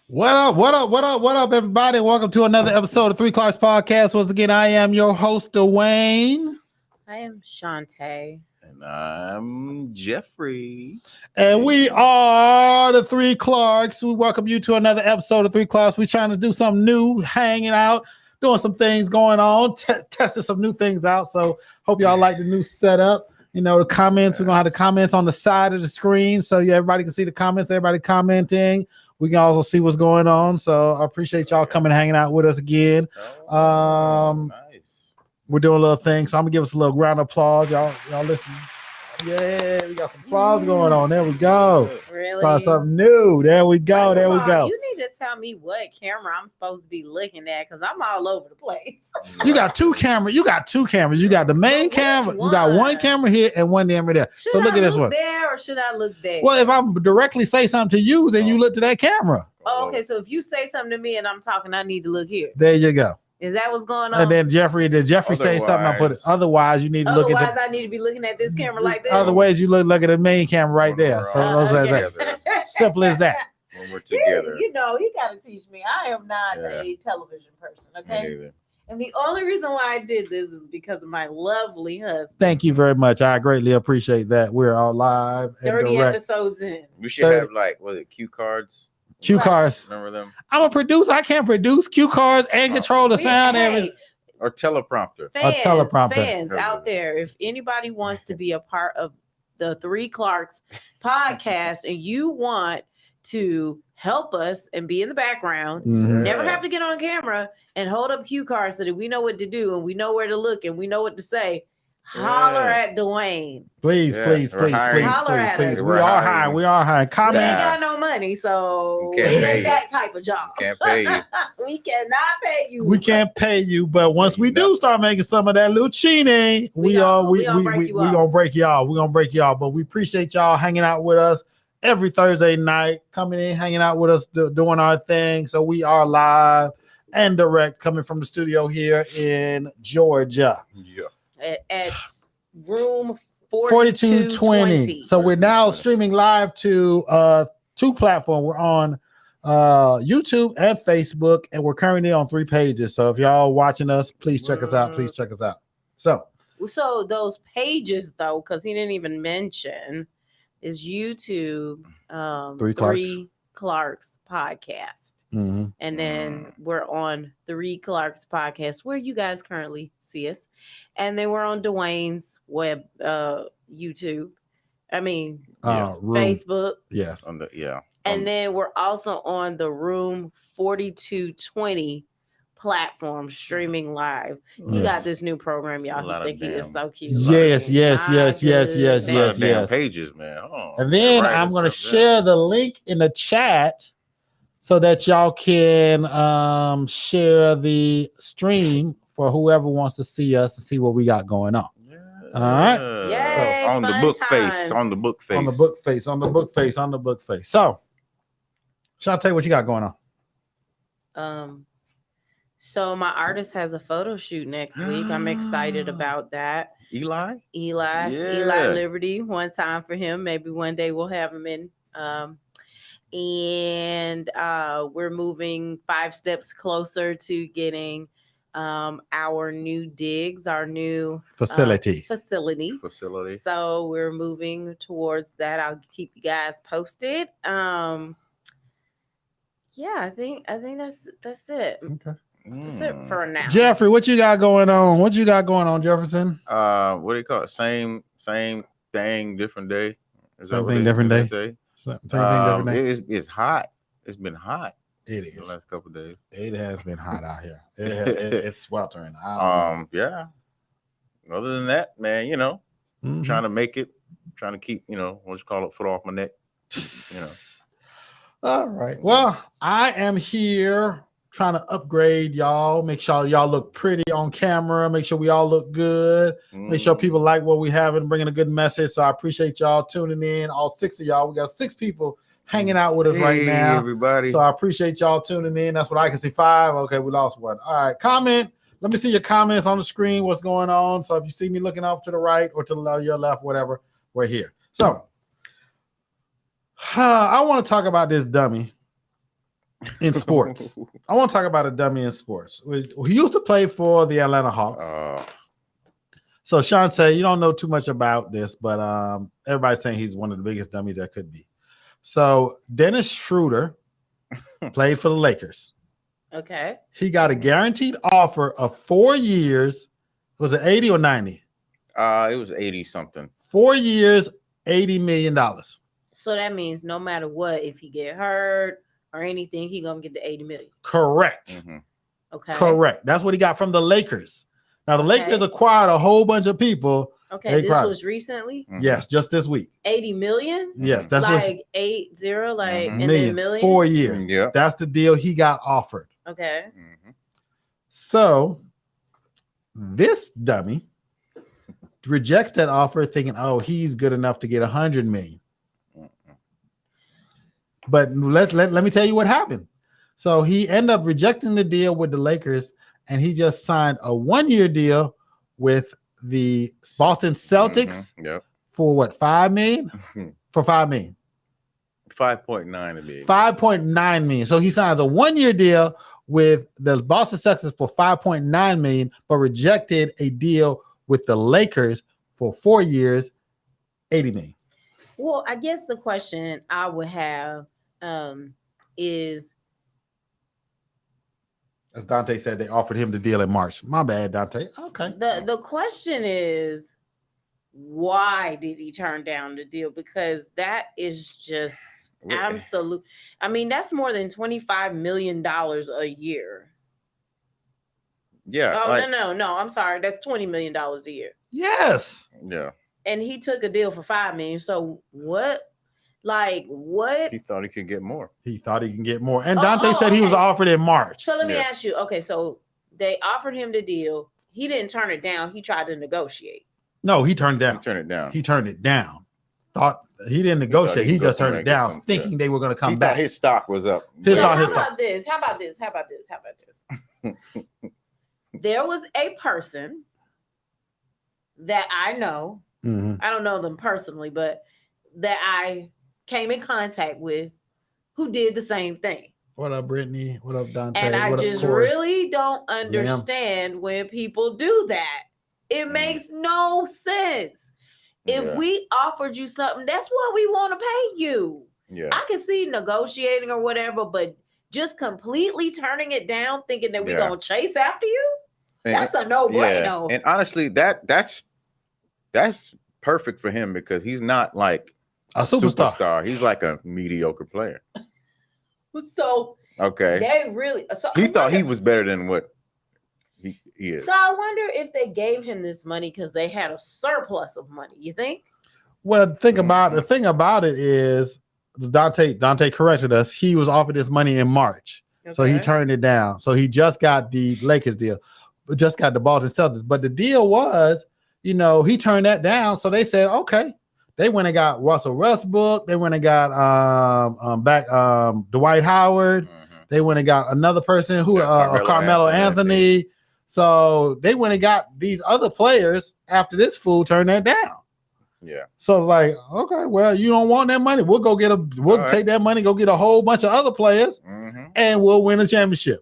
What up, everybody? Welcome to another episode of Three Clarks Podcast. Once again, I am your host, Dwayne. I am Shantae. And I'm Jeffrey. And we are the Three Clarks. We welcome you to another episode of Three Clarks. We're trying to do something new, hanging out, doing some things going on, testing some new things out. So hope y'all like the new setup. You know, the comments, we're going to have the comments on the side of the screen. So everybody can see the comments, everybody commenting. We can also see what's going on. So I appreciate y'all coming and hanging out with us again. Nice. We're doing a little thing. So I'm gonna give us a little round of applause. Y'all listen. Yeah, we got some applause going on. There we go. Really? Start something new. There we go. There we go. You need to tell me what camera I'm supposed to be looking at because I'm all over the place. You got two cameras. You got the main camera. You got one camera here and one camera there. Should so look I at this look one. there or should I look there? Well, if I'm directly say something to you, then you look to that camera. Oh, okay, so if you say something to me and I'm talking, I need to look here. There you go. Is that what's going on? And then Jeffrey say something, I put it. Otherwise, you need to look at. Otherwise, I need to be looking at this camera like this. Otherwise, you look at the main camera right there. So okay. Simple as that. When we're together. You got to teach me. I am not a television person, okay? And the only reason why I did this is because of my lovely husband. Thank you very much. I greatly appreciate that. We're all live. 30 episodes in. We should have cue cards? Cue cards. Remember them? I'm a producer. I can't produce cue cards and control the sound. Or teleprompter. Fans out there, if anybody wants to be a part of the Three Clarks podcast and you want to help us and be in the background, never have to get on camera and hold up cue cards so that we know what to do and we know where to look and we know what to say. Holler at Dwayne. Please. Holler at us. We are hiring. We ain't got no money, so it ain't that type of job. Can't pay you. We cannot pay you. We can't pay you, but once we do start making some of that lucchini, we gonna break y'all. We're gonna break y'all. But we appreciate y'all hanging out with us every Thursday night, coming in, hanging out with us, doing our thing. So we are live and direct coming from the studio here in Georgia. Yeah. At room 4220. So we're now streaming live to two platforms. We're on YouTube and Facebook, and we're currently on 3 pages. So if y'all watching us, please check us out. So those pages, though, because he didn't even mention, is YouTube Three Clarks Podcast. Mm-hmm. And then we're on Three Clarks Podcast, where you guys currently see us. And then we're on Dwayne's web YouTube. Facebook. Yes. And then we're also on the Room 4220 platform streaming live. He got this new program, y'all. I think he is so cute. Yes. Damn pages, man. And then I'm going to share the link in the chat so that y'all can share the stream for whoever wants to see us and see what we got going on. Yeah. All right. Yay, so on the book face. So, Shantae, what you got going on? So my artist has a photo shoot next week. I'm excited about that. Eli Liberty. One time for him. Maybe one day we'll have him in. And we're moving 5 steps closer to getting our new digs, our new facility. So we're moving towards that. I'll keep you guys posted. I think that's it. Okay. That's it for now. Jeffrey, what you got going on? Jefferson? What do you call it? Same thing, different day. Same thing, different day. Same thing, different day. It's hot. It's been hot. It is. The last couple of days. It has been hot out here. It's sweltering. Yeah. Other than that, man, trying to make it, trying to keep, foot off my neck. All right. Well, I am here trying to upgrade y'all. Make sure y'all look pretty on camera. Make sure we all look good. Make sure people like what we have and bringing a good message. So I appreciate y'all tuning in. All 6 of y'all. We got 6 people hanging out with us right now. Everybody. So I appreciate y'all tuning in. That's what I can see. 5. Okay, we lost 1. All right. Comment. Let me see your comments on the screen. What's going on? So if you see me looking off to the right or to your left, whatever, we're here. So I want to talk about this dummy in sports. I want to talk about a dummy in sports. He used to play for the Atlanta Hawks. So Sean said, you don't know too much about this, but everybody's saying he's one of the biggest dummies that could be. So Dennis Schroeder played for the Lakers. Okay. He got a guaranteed offer of 4 years. Was it 80 or 90? It was 80 something. 4 years, $80 million. So that means no matter what, if he get hurt or anything, he gonna get the 80 million. Correct. Mm-hmm. Okay. Correct. That's what he got from the Lakers. Now the Lakers acquired a whole bunch of people. Okay, this was recently. Mm-hmm. Yes, just this week. 80 million. Yes, that's like 80, like and million, then million. 4 years. Yeah, that's the deal he got offered. Okay. Mm-hmm. So this dummy rejects that offer, thinking, "Oh, he's good enough to get 100 million." But let me tell you what happened. So he ended up rejecting the deal with the Lakers, and he just signed a 1-year deal with the Boston Celtics for what, $5 million? For $5 million. 5.9 to be 5.9 million. So he signs a 1-year deal with the Boston Celtics for 5.9 million, but rejected a deal with the Lakers for 4 years, 80 million. Well, I guess the question I would have is, as Dante said, they offered him the deal in March. My bad, Dante. Okay. The question is, why did he turn down the deal? Because that is just absolute. I mean, that's more than $25 million a year. Yeah. Oh, no. I'm sorry. That's $20 million a year. Yes. Yeah. And he took a deal for $5 million. So what? Like what? He thought he could get more. He thought he can get more. And Dante said he was offered in March. So let me ask you. Okay, so they offered him the deal. He didn't turn it down. He tried to negotiate. No, he turned it down. He turned it down. Thought he didn't negotiate. He just turned it down, thinking they were going to come back. His stock was up. How about this? There was a person that I know. Mm-hmm. I don't know them personally, but that I came in contact with who did the same thing. What up, Brittany? What up, Dante? And I what just up, Corey? really don't understand when people do that. It makes no sense. If we offered you something, that's what we want to pay you. Yeah. I can see negotiating or whatever, but just completely turning it down, thinking that we're gonna chase after you, that's a no-brainer. And honestly, that's perfect for him because he's not like a superstar. He's like a mediocre player. So they really he thought he was better than what he is. So I wonder if they gave him this money because they had a surplus of money. You think? Well, the thing about it is Dante corrected us. He was offered this money in March, so he turned it down. So he just got the Lakers deal, just got the Boston Celtics. But the deal was, he turned that down. So they said, okay. They went and got Russell Westbrook. They went and got Dwight Howard. Mm-hmm. They went and got another person who Carmelo Anthony. So they went and got these other players after this fool turned that down. Yeah. So it's like, okay, well, you don't want that money. We'll go take that money, go get a whole bunch of other players, and we'll win a championship.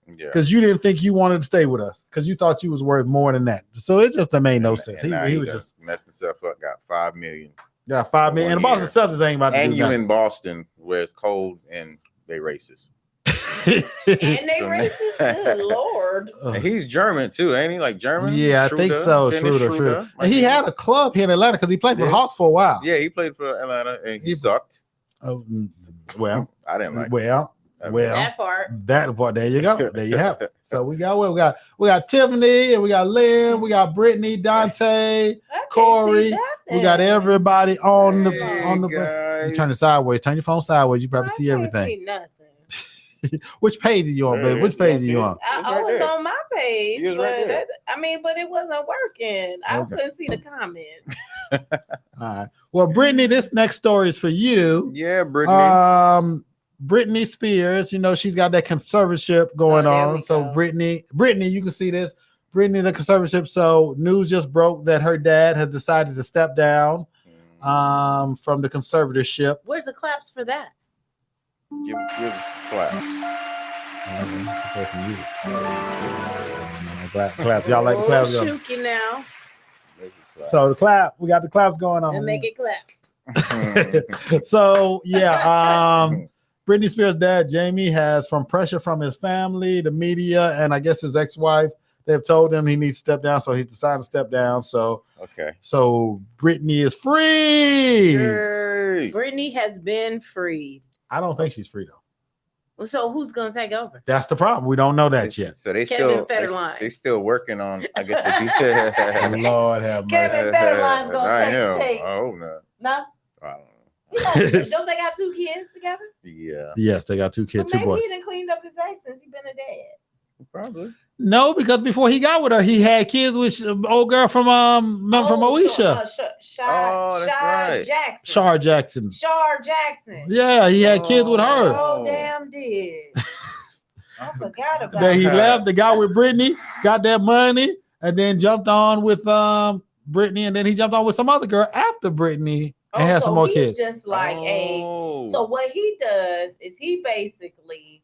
Yeah. Because you didn't think you wanted to stay with us because you thought you was worth more than that. So it just made no sense. He was just messing himself up. Got $5 million. Got $5 million. And the Boston Celtics ain't about to do that. And you in Boston where it's cold and they racist. And they racist. Good Lord. And he's German too, ain't he? Like German? Yeah, I think so. Schroeder. And he had a club here in Atlanta because he played for the Hawks for a while. Yeah, he played for Atlanta and he sucked. Oh, well, I didn't like that part. There you go. There you have it. So we got Tiffany and we got Lynn, we got Brittany, Dante, Corey. We got everybody on the guys. You turn it sideways. Turn your phone sideways. You probably see everything. See nothing. Which page are you on, baby? Which page are you on? I was on my page, but it wasn't working. I couldn't see the comment. All right. Well, Brittany, this next story is for you. Yeah, Brittany. Britney Spears, she's got that conservatorship going on. So Brittany, you can see this. Brittany, the conservatorship. So news just broke that her dad has decided to step down from the conservatorship. Where's the claps for that? Give claps. Play some music. Claps. Y'all like the claps? Oh, Shuki now. So the clap, we got the claps going on. And make it clap. So yeah, Britney Spears' dad, Jamie, has from pressure from his family, the media, and I guess his ex-wife, they've told him he needs to step down, so he's decided to step down. So so Britney is free. Yay. Britney has been freed. I don't think she's free though. So who's gonna take over? That's the problem. We don't know that yet. So they Kevin still Federline. they still working on. I guess the Lord have mercy. Kevin Federline's Not gonna him. take. I hope not. No. I don't know. Don't they got 2 kids together? Yeah, Yes, they got 2 kids, So 2 maybe boys. he done cleaned up his act since he been a dad. probably. No, because before he got with her, he had kids with old girl from Moesha, Oh, that's right. Jackson. Shar Jackson. Shar Jackson. Yeah, he had kids with her. Oh, damn did. I forgot about Then he that. left, the guy with Britney, got that money, and then jumped on with Britney, and then he jumped on with some other girl after Britney and had some more he's kids. Just like so what he does is he basically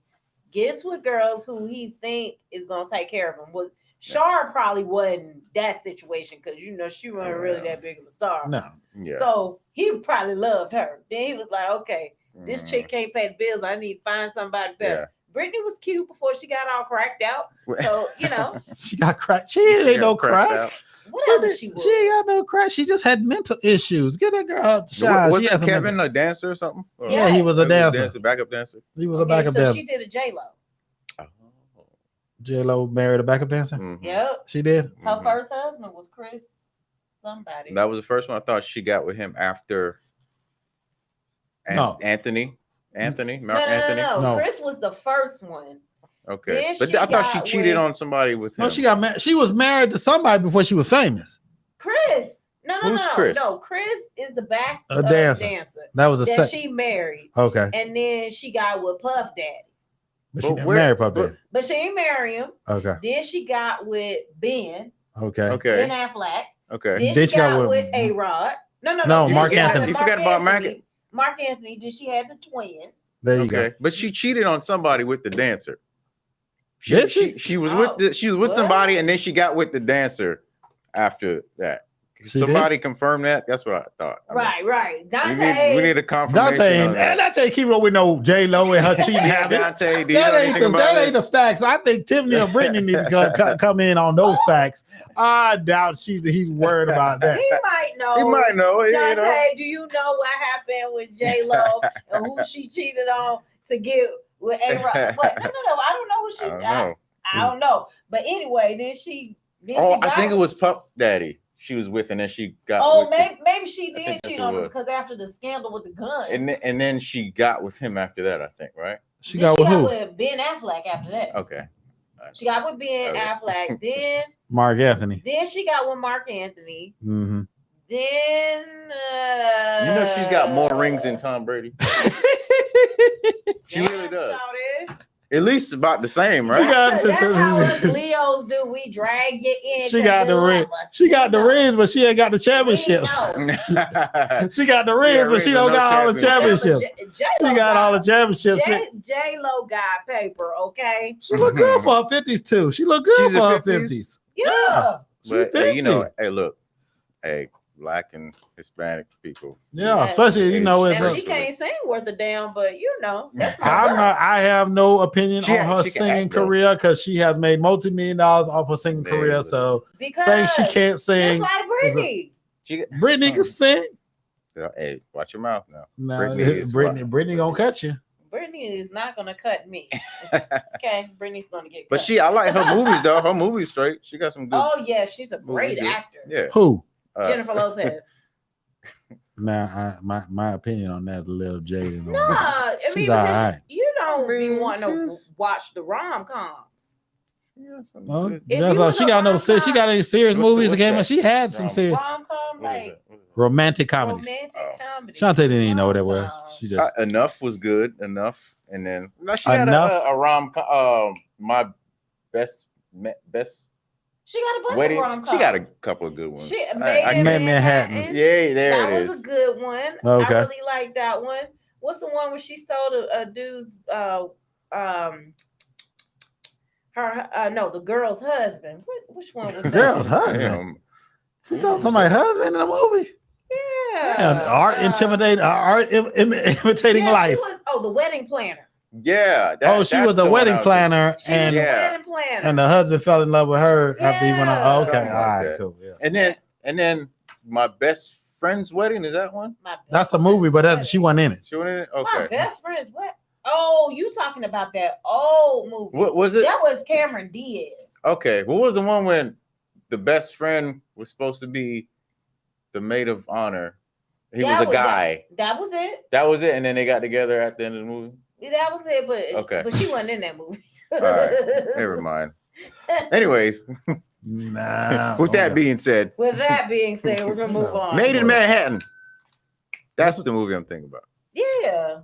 gets with girls who he think is gonna take care of him. Well, Shar probably wasn't that situation because she wasn't really that big of a star. No. Yeah. So he probably loved her. Then he was like, okay, this chick can't pay the bills. I need to find somebody better. Brittany was cute before she got all cracked out. So, she got cracked. She ain't no crack. Whatever she was. She ain't got no crack. She just had mental issues. Get that girl out the shine. Was Kevin a dancer or something? Yeah, he was a dancer. Backup dancer. He was a backup dancer. She did a J-Lo. J-Lo married a backup dancer? Mm-hmm. Yep. She did? Her first husband was Chris somebody. That was the first one. I thought she got with him after Anthony. Mark Anthony? No. Chris was the first one. Okay. But I thought she cheated on somebody with him. No, she got married. She was married to somebody before she was famous. Chris. Who's Chris? No, Chris is the dancer. That was that she married. Okay. And then she got with Puff Daddy. But she didn't marry Puff Daddy. But she didn't marry him. Okay. Then she got with Ben. Okay. Ben Affleck. Okay. Then she got with A-Rod. No, Mark Anthony. You forgot about Mark Anthony. Then she had the twins. There you go. But she cheated on somebody with the dancer. She was with somebody, and then she got with the dancer after that. Somebody confirmed that. That's what I thought. Right. Dante. We need a confirmation. Dante keep up with no J-Lo and her cheating habits. Dante, that ain't the facts. I think Tiffany or Brittany need to come in on those facts. I doubt he's worried about that. He might know. Dante, do you know what happened with J-Lo and who she cheated on to get with A-Rod? But no, I don't know who she. I don't know. But anyway, then she. I think it was Puff Daddy. She was with, and then she got. Maybe she did cheat on him because after the scandal with the gun. And then she got with him after that, I think, right? She got with who? With Ben Affleck after that. Okay. She got with Ben Affleck. Then Mark Anthony. Then she got with Mark Anthony. Mm-hmm. Then she's got more rings than Tom Brady. She really does. At least about the same, right? That's how us Leos do. We drag you in. She got the ring. She got the rings, but she ain't got the championships. She got the rings, but she don't got all the championships. She got all the championships. J-Lo got paper, okay? She look good for her 50s too. She look good for her 50s. Yeah. But hey, Black and Hispanic people. Yeah, especially and she can't sing worth a damn, but I have no opinion on her singing career because she has made multi-million-dollars off her singing career. So saying she can't sing, just like Britney. Brittany can sing. Hey, watch your mouth now. Brittany gonna cut you. Brittany is not gonna cut me. Okay, Brittany's gonna get cut. But I like her movies though. Her movies straight. She got some good. Oh yeah, she's a great actor. Yeah. Who? Jennifer Lopez. Now, my opinion on that is a little jaded. No, I mean, all right. You don't be wanting to watch the rom-coms. She got she got any serious movies that came out. She had some serious rom-com, like romantic comedies. Shantae didn't even know what that was. She just Enough was good. Enough, and then she had a rom-com. My best. She got a bunch Wedding. of rom-coms. She got a couple of good ones. Made in Manhattan. Yeah, there that it is. That was a good one. Okay. I really like that one. What's the one where she stole a dude's the girl's husband. Which one was that? Girl's husband. She stole somebody's husband in a movie. Yeah. Art imitating life. The wedding planner. Yeah. She was a wedding planner, and the husband fell in love with her after he went on. Okay, all right, cool. Yeah. And then My Best Friend's Wedding, is that one? That's a movie, but she wasn't in it. She wasn't in it? Okay. My Best Friend's what? Oh, you talking about that old movie? What was it? That was Cameron Diaz. Okay. What was the one when the best friend was supposed to be the maid of honor? He was a guy. That was it. That was it, and then they got together at the end of the movie. That was it, but she wasn't in that movie. All right, never mind. Anyways, with that being said, we're gonna move on. Made in Manhattan. That's the movie I'm thinking about. Yeah.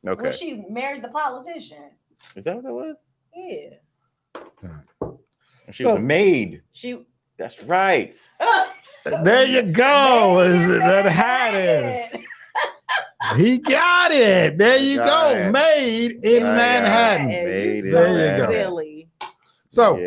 Okay. When she married the politician. Is that what that was? Yeah. She was a maid. That's right. There you go. That had it. He got it. There you go. Made in Manhattan. Made in Manhattan. So,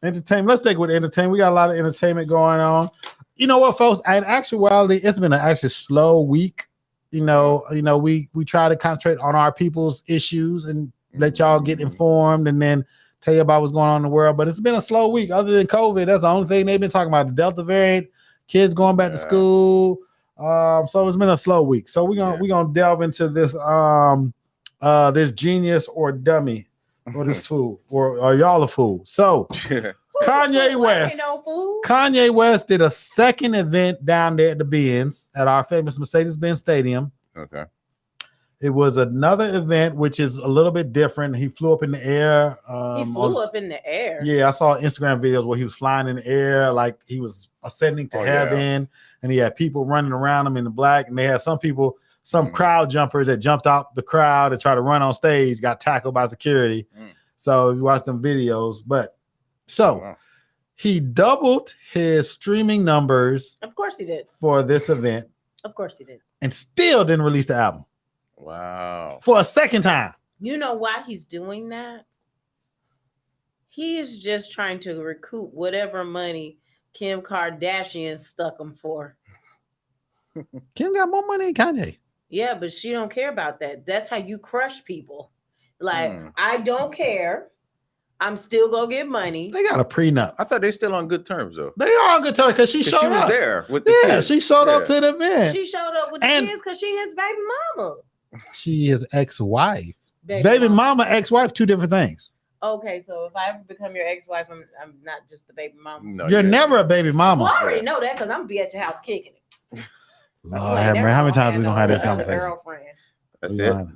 entertainment. Let's take it with entertainment. We got a lot of entertainment going on. You know what, folks? In actuality, it's been an actually slow week. You know, we try to concentrate on our people's issues and let y'all get informed and then tell you about what's going on in the world. But it's been a slow week. Other than COVID, that's the only thing they've been talking about. The Delta variant, kids going back to school. So it's been a slow week. So we're gonna delve into this this genius or dummy or this fool or are y'all a fool? So Kanye West did a second event down there at the Benz at our famous Mercedes-Benz Stadium. Okay. It was another event which is a little bit different. He flew up in the air. He flew up in the air. Yeah, I saw Instagram videos where he was flying in the air like he was ascending to heaven, and he had people running around him in the black, and they had some crowd jumpers that jumped out the crowd and tried to run on stage, got tackled by security. So you watch them videos, but he doubled his streaming numbers. Of course he did. For this event. Of course he did. And still didn't release the album. Wow. For a second time. You know why he's doing that? He is just trying to recoup whatever money Kim Kardashian stuck him for. Kim got more money than Kanye. Yeah, but she don't care about that. That's how you crush people. Like, I don't care. I'm still gonna get money. They got a prenup. I thought they're still on good terms though. They are on good terms because she showed up there with the kids. She showed up to the event. She showed up with the kids because she his baby mama. She is ex-wife. Baby mama, ex-wife, two different things. Okay, so if I ever become your ex-wife, I'm not just the baby mama. No, you're never a baby mama. Well, I already know that because I'm gonna be at your house kicking it. Lord, how many times we gonna have this conversation? Girlfriend. That's it.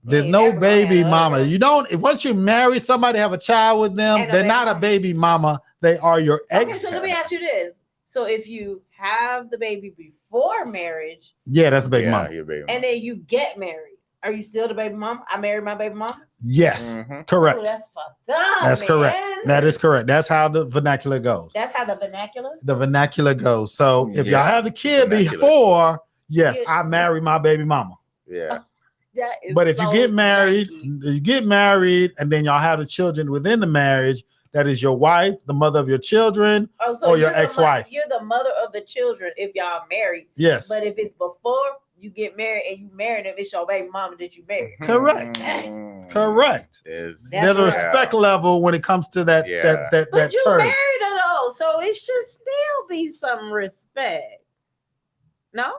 There's no baby mama. You don't. Once you marry somebody, have a child with them, they're not a baby mama. They are your ex. Okay, so let me ask you this: so if you have the baby before marriage, that's a baby mama. And then you get married, are you still the baby mama? I married my baby mama. Yes, correct. Oh, that's fucked up. That's correct. That is correct. That's how the vernacular goes. That's how the vernacular. The vernacular goes. So if y'all have the kid before, yes, I married my baby mama. Yeah. But if you get married, and then y'all have the children within the marriage, that is your wife, the mother of your children, or your ex-wife. You're the mother of the children if y'all married. Yes. But if it's before you get married and you marry them, it's your baby mama that you married. Correct. Correct. There's a respect level when it comes to that. But you term. married her though, so it should still be some respect. No.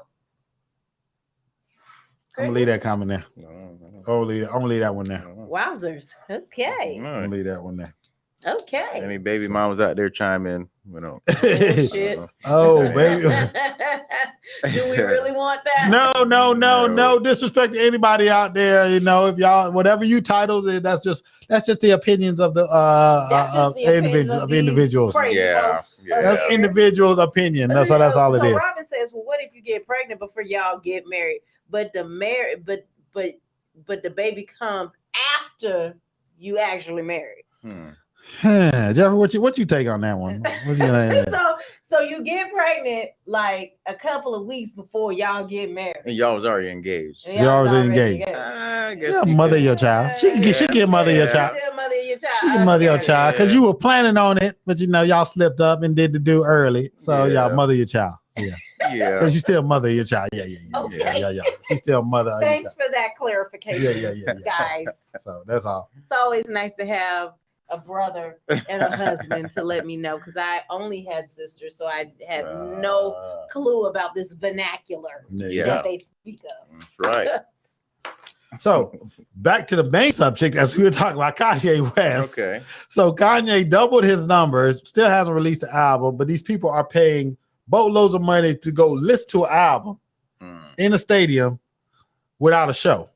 I'm gonna leave that comment there. I'm gonna leave that one there. Wowzers. Okay. I'm gonna leave that one there. Okay. Any baby mamas out there chime in? Shit. Oh, baby. Do we really want that? No disrespect to anybody out there. You know, if y'all whatever you title it, that's just the opinions of the individuals. That's individuals' opinion. That's all it is. Robin says, well, what if you get pregnant before y'all get married? But the but the baby comes after you actually married. Jeffrey, what you take on that one? What's your name? So you get pregnant like a couple of weeks before y'all get married. And y'all was already engaged. You already engaged. I guess Yeah, you mother could- your child. She can mother your child. Still mother your child. She can mother your Okay. child because you were planning on it, but y'all slipped up and did the do early. So Yeah. y'all mother your child. Yeah. Yeah. So you still mother your child. Yeah. Okay. Yeah. She still mother your Thanks child. for that clarification, Yeah. guys. So that's all. It's always nice to have a brother and a husband to let me know because I only had sisters, so I had no clue about this vernacular Yeah. that they speak of. That's right. So back to the main subject as we were talking about Kanye West. Okay. So Kanye doubled his numbers, still hasn't released the album, but these people are paying boatloads of money to go listen to an album in a stadium without a show.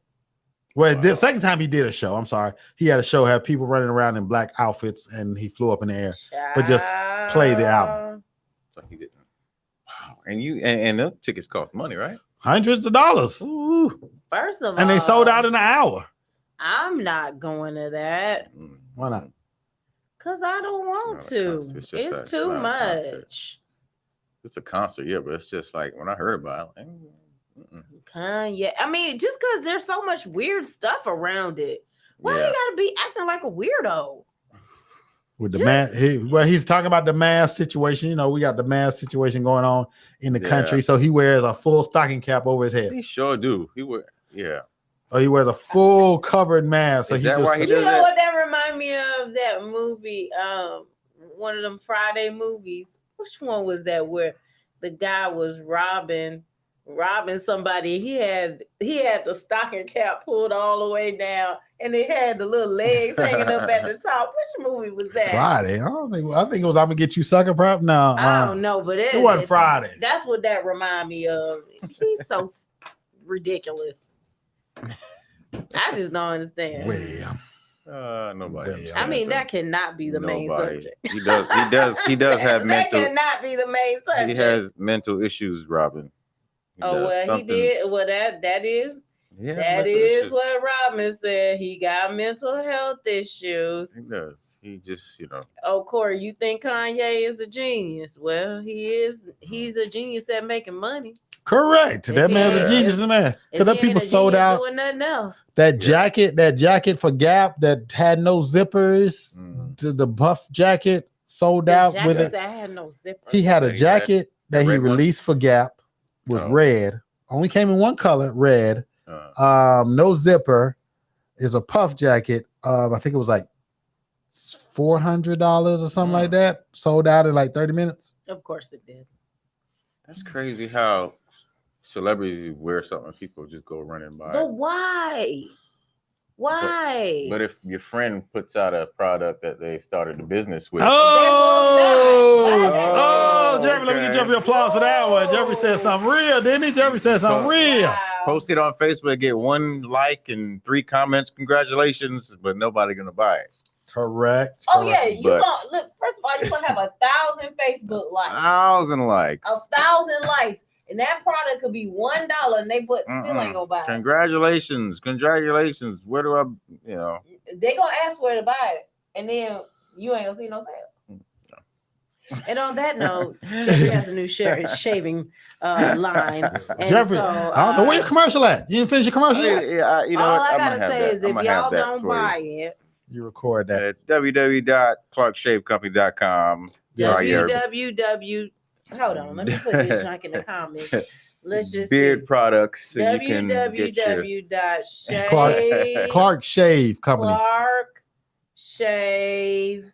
Well, the second time he did a show, I'm sorry, he had a show, had people running around in black outfits, and he flew up in the air, but just play the album. So he didn't. Wow. And and the tickets cost money, right? Hundreds of dollars. Ooh. First of all, And they sold out in an hour. I'm not going to that Why not? because I don't want It's not a to. concert. It's just It's a- too not a concert. much. It's a concert, yeah, but it's just like when I heard about it, Kanye. I mean, just because there's so much weird stuff around it, why yeah. you gotta be acting like a weirdo? With the Just- he's talking about the mask situation. You know, we got the mask situation going on in the Yeah. country. So he wears a full stocking cap over his head. He sure do. He would, yeah. Or he wears a full covered mask. So Is he that just why he You does know that? what that remind me of? That movie, one of them Friday movies. Which one was that where the guy was robbing somebody? He had the stocking cap pulled all the way down, and it had the little legs hanging up at the top. Which movie was that? Friday. I think it was I'm gonna get you sucker prop. No, I don't know, but it wasn't Friday. That's what that remind me of. He's so ridiculous. I just don't understand. Well, Nobody. Well, I mean, that cannot be the main subject. He does have That mental. cannot be the main subject. He has mental issues, Robin. He Oh does. well, he Something's- did. Well, that is Yeah, that mental is issues. what Robin said. He got mental health issues. He does. He just, Oh, Corey, you think Kanye is a genius? Well, he is. He's a genius at making money. correct. That man's a Yeah. genius, man. If Because he that people ain't a sold genius out doing nothing else. that jacket for Gap that had no zippers. The buff jacket sold out The with jackets it. that had no zipper. He had a That he had. jacket that he red one? released for Gap, was Oh. red. Only came in one color, red. No zipper. Is a puff jacket. I think it was like $400 or something like that. Sold out in like 30 minutes. Of course it did. That's crazy how celebrities wear something and people just go running by. But why? Why? But if your friend puts out a product that they started a business with, Oh, Oh, Jeffrey, let me get okay. Jeffrey applause for that one. Jeffrey said something real, didn't he? Jeffrey said something real. Wow. post it on Facebook, get 1 like and 3 comments, congratulations, but nobody gonna buy it. Correct. Oh yeah, correct. you But- gonna look. First of all, you gonna have 1,000 Facebook likes, 1,000 likes. 1,000 likes, and that product could be $1, and they still ain't gonna buy it. Congratulations. Where do I, They gonna ask where to buy it, and then you ain't gonna see no sale. And on that note, Jeffrey has a new shaving line. And Jeffrey, so, I don't know where your commercial at. You didn't finish your commercial yet? you know all what? I I'm gotta gonna have say that. is I'm if gonna have y'all that don't for you. buy it, You record that. At www.clarkshavecompany.com. www. Hold on, let me put this junk in the comments. Let's just Beard products. So you can get your www.shave Clark Shave Company. Clark Shave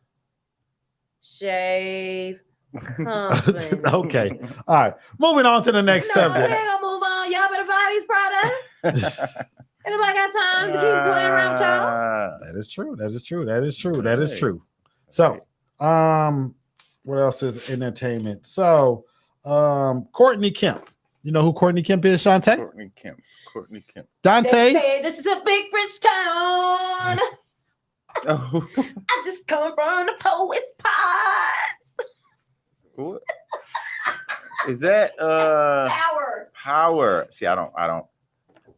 Company. Okay. All right. Moving on to the next No, we subject. ain't gonna move on. Y'all better buy these products. Anybody got time to keep playing around with y'all? That is true. That is true. That is true. That is true. So, what else is entertainment? So, Courtney Kemp. You know who Courtney Kemp is, Shantae? Courtney Kemp. They Dante? say this is a big rich town. Oh, I just come from the poet's pot. what? Is that Power. Power? See, I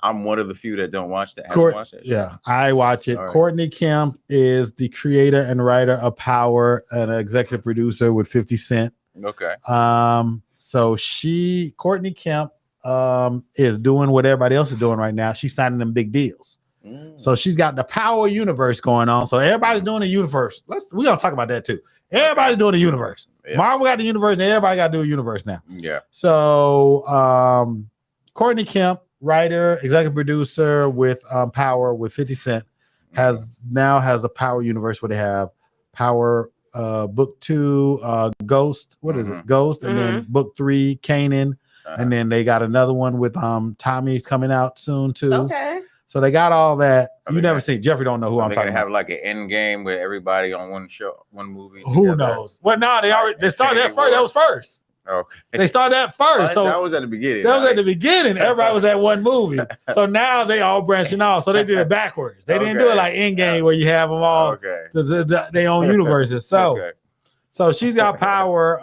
I'm one of the few that don't watch that. Haven't watched that. Yeah, I watch it. All right. Courtney Kemp is the creator and writer of Power and an executive producer with 50 Cent. Okay. So Courtney Kemp is doing what everybody else is doing right now. She's signing them big deals. So she's got the Power universe going on. So everybody's doing the universe. We're gonna talk about that too. Everybody's doing the universe. Yeah. Marvel got the universe, and everybody got to do a universe now. Yeah. So Courtney Kemp, writer, executive producer with Power with 50 Cent, has a Power universe where they have Power book 2, Ghost. What is it? Ghost, and then book 3, Kanan, and then they got another one with Tommy's coming out soon too. Okay. So they got all that. I You never seen Jeffrey. Don't know who I'm They're talking gonna have about. like an end game with everybody on one show, one movie. Who together. knows? Well, no, they started that first. That was first. Okay. They started that first. So that was at the beginning. that was at the beginning. Everybody was at one movie. So now they all branching off. So they did it backwards. They didn't do it like Endgame where you have them all. Okay. They own universes. So Okay. so she's got Power.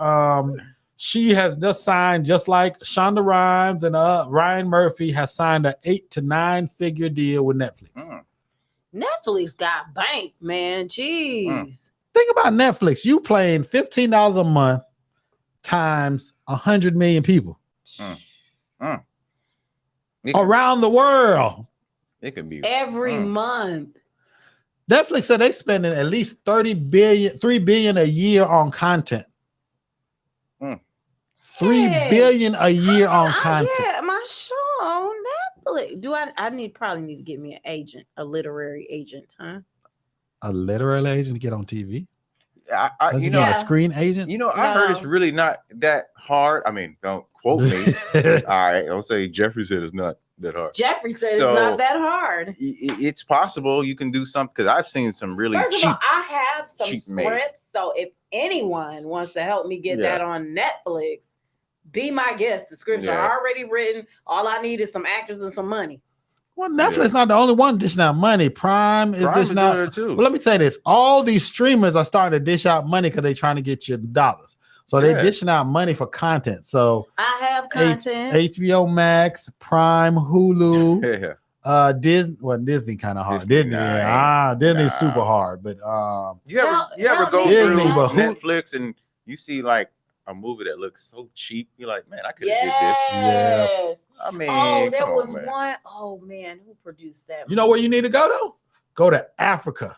She has just signed, just like Shonda Rhimes and Ryan Murphy has signed an 8 to 9 figure deal with Netflix. Netflix got bank, man. Jeez. Think about Netflix. You playing $15 a month times 100 million people around the world. It could be Every month. Netflix said they spending at least $3 billion a year on content. $3 billion a year on content. Yeah, my show on Netflix. I probably need to get me an agent, a literary agent, huh? A literary agent to get on TV? You know, know, a screen agent? you know, I heard it's really not that hard. I mean, don't quote me. All right, don't say Jeffrey said it's not that hard. Jeffrey said So, it's not that hard. It's possible you can do something because I've seen some really First cheap. of all, I have some cheap made. scripts, so if anyone wants to help me get Yeah. that on Netflix, be my guest. The scripts Yeah. are already written. All I need is some actors and some money. Well, Netflix not the only one dishing out money. Prime is dishing out. doing it too. Well, let me say this. All these streamers are starting to dish out money because they're trying to get you dollars. So they're dishing out money for content. So I have content. HBO Max, Prime, Hulu, Yeah. Disney. Well, Disney kind of hard. Disney, Disney, nah, Disney's nah. super hard. But You ever Help go me. through Disney, but who- Netflix and you see like a movie that looks so cheap? You're like, man, I could have Yes. did this. I mean, There come was on, man. one. Oh man, who produced that? you know where you need to go though? Go to Africa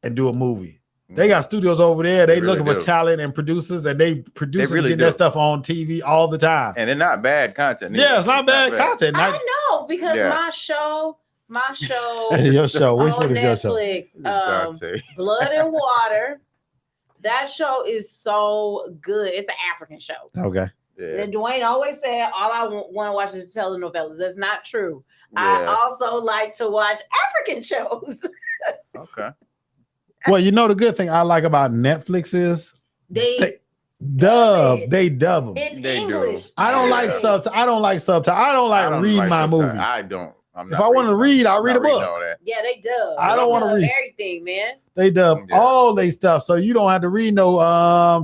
and do a movie. They got studios over there. They They really looking for do. talent and producers, and they produce really and get that do. stuff on TV all the time. And they're not bad content. Yeah, it's not bad content. I Not know because Yeah. my show, your show. Which one on is your show? Netflix, Dante. Blood and Water. That show is so good. It's an African show. Okay. Yeah. And Dwayne always said, all I want to watch is telenovelas. That's not true. I Yeah. also like to watch African shows. Okay. Well, you know the good thing I like about Netflix is They dub. it. They dub them. in They do. English. I don't like Yeah. subtitles. I don't like subtitles. I don't like reading my subtitles. movie. I don't. I'm If not I want to reading- read, I'll read a not reading book. all that. Yeah, they dub. I don't They wanna dub read. everything, man. They dub Yeah. all they stuff, so you don't have to read no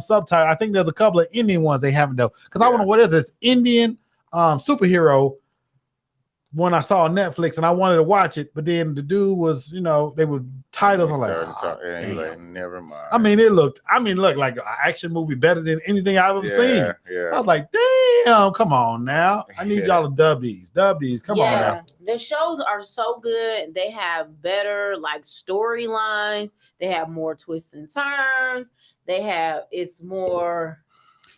subtitle. I think there's a couple of Indian ones they haven't done because I Yeah. want to. What is this Indian superhero one I saw on Netflix and I wanted to watch it, but then the dude was, they were titles. I'm like, And he's like, damn. never mind. I mean, it looked like an action movie better than anything I've ever seen. I Yeah. was like, damn, come on now. I need Yeah. y'all to dub these. Come on now. The shows are so good. They have better like storylines. They have more twists and turns. It's more.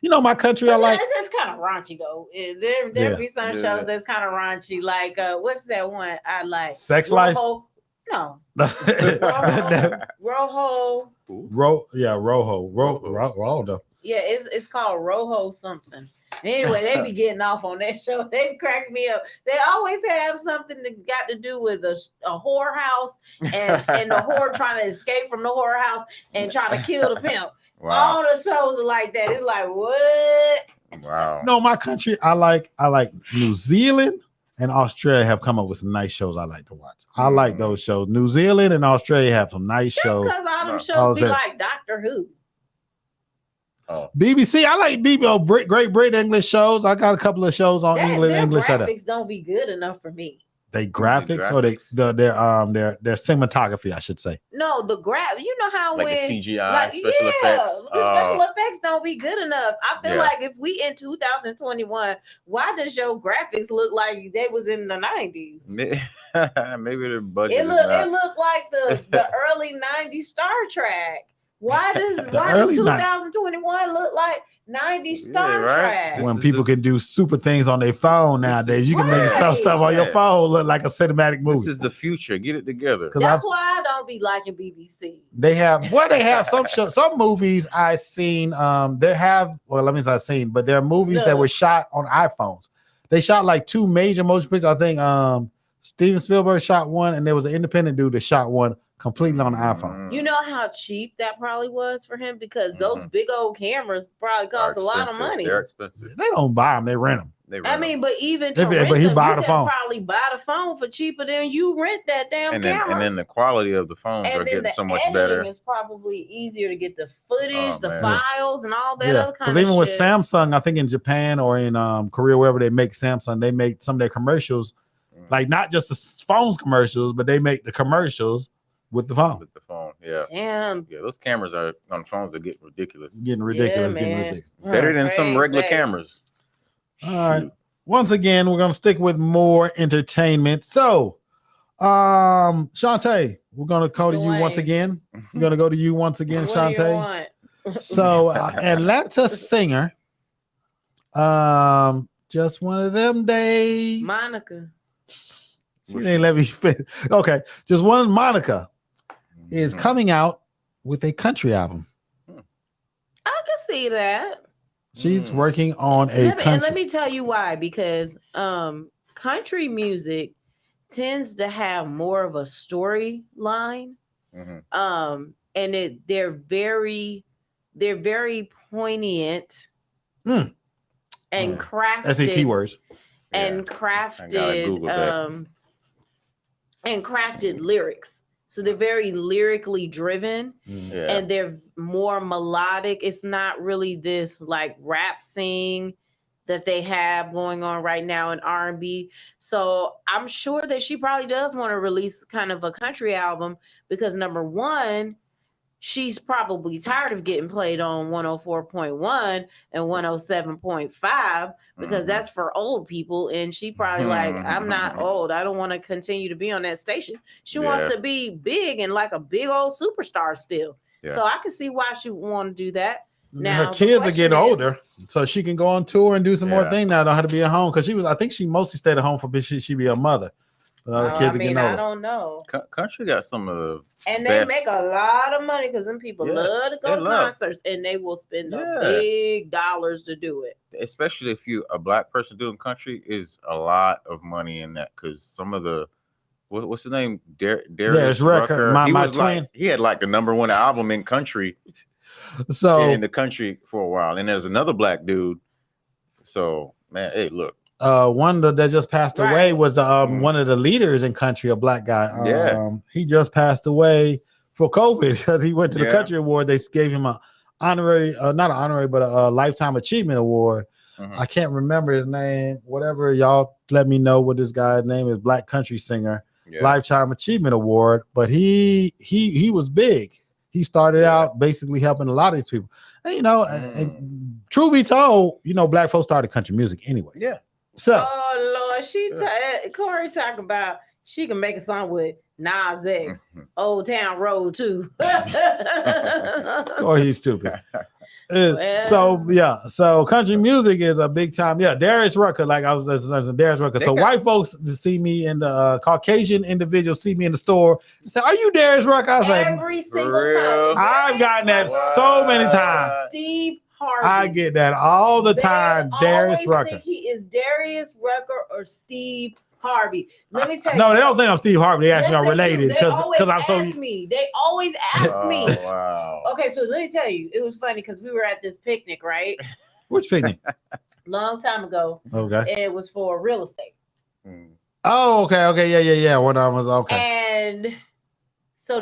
You know my country I like. It's kind of raunchy though. There be some Yeah. shows that's kind of raunchy. Like what's that one I like? Sex Life. Rojo. No, Rojo. Rojo. Yeah, it's called Rojo something. Anyway, they be getting off on that show. They crack me up. They always have something that got to do with a whorehouse and the whore trying to escape from the whorehouse and trying to kill the pimp. Wow. All the shows are like that. It's like what? Wow. No, my country, I like New Zealand and Australia have come up with some nice shows I like to watch. I like those shows. New Zealand and Australia have some nice Just shows. because all them No. shows be that? like Doctor Who. BBC, I like Great Britain English shows. I got a couple of shows on Their English. graphics don't be good enough for me. They graphics or their cinematography, I should say. No, the you know how like when the CGI special effects. the special effects don't be good enough. I feel Yeah. like if we in 2021, why does your graphics look like they was in the 90s? Maybe their budget It looked like the early 90s Star Trek. Why does 2021 look like 90s Star Trek? When people can do super things on their phone nowadays, you can make some stuff on your phone look like a cinematic movie. This is the future. Get it together. That's why I don't be liking BBC. They have some movies I seen. There are movies that were shot on iPhones. They shot like 2 major motion pictures. I think Steven Spielberg shot one, and there was an independent dude that shot one completely on the iPhone. You know how cheap that probably was for him because those big old cameras probably cost a lot of money. They're expensive. They don't buy them; they rent them. But even he buy the phone. Probably buy the phone for cheaper than you rent that damn camera. And then the quality of the phones are getting so much better. It's probably easier to get the footage, files, and all that other kind of shit. Because even with Samsung, I think in Japan or in Korea, wherever they make Samsung, they make some of their commercials, like not just the phones commercials, but they make the commercials with the phone. Yeah. Damn. Yeah, those cameras on phones are getting ridiculous. Better than some regular cameras. All right. Once again, we're gonna stick with more entertainment. So, Shantae, we're gonna go to you once again. We're gonna go to you once again, Shantae. So, Atlanta singer, just one of them days. Monica. She didn't let me finish. Okay, just one. Monica is coming out with a country album. I can see that. She's working on country. And let me tell you why. Because country music tends to have more of a storyline. And they're very poignant and crafted. SAT words. And crafted lyrics. So they're very lyrically driven and they're more melodic. It's not really this like rap sing that they have going on right now in R&B. So I'm sure that she probably does want to release kind of a country album because number one, she's probably tired of getting played on 104.1 and 107.5 because that's for old people. And she probably like, I'm not old. I don't want to continue to be on that station. She wants to be big and like a big old superstar still. Yeah. So I can see why she would want to do that. Now her kids are getting older, so she can go on tour and do some more things now. Don't have to be at home because I think she mostly stayed at home for she be a mother. Kids I don't know. Country got some of the and they make a lot of money because them people love to go to concerts and they will spend the big dollars to do it. Especially if you a black person doing country is a lot of money in that because some of the what's his name Darius Rucker. My twin. He had like the #1 album in country. So in the country for a while, and there's another black dude. So man, hey, look. One that just passed away was the one of the leaders in country, a black guy. He just passed away for COVID because he went to the country award. They gave him a honorary, not an honorary, but a lifetime achievement award. I can't remember his name. Whatever, y'all let me know what this guy's name is. Black country singer, lifetime achievement award. But he was big. He started out basically helping a lot of these people. And and true be told, black folks started country music anyway. Yeah. So, oh Lord, Corey talk about she can make a song with Nas X, Old Town Road too. Corey's stupid. So country music is a big time. Yeah, Darius Rucker, like I was saying, Darius Rucker. So white folks see me in the Caucasian individuals see me in the store and say, "Are you Darius Rucker?" I was every single time. I've gotten that so many times. Steve Harvey. I get that all the time. Darius Rucker. Think he is Darius Rucker or Steve Harvey. Let me tell you. No, they don't think I'm Steve Harvey. They ask me I'm related because I'm so. They always ask me. Wow. Okay, so let me tell you, it was funny because we were at this picnic, right? Which picnic? Long time ago. Okay. And it was for real estate. Oh, okay, yeah. One of them was okay. And so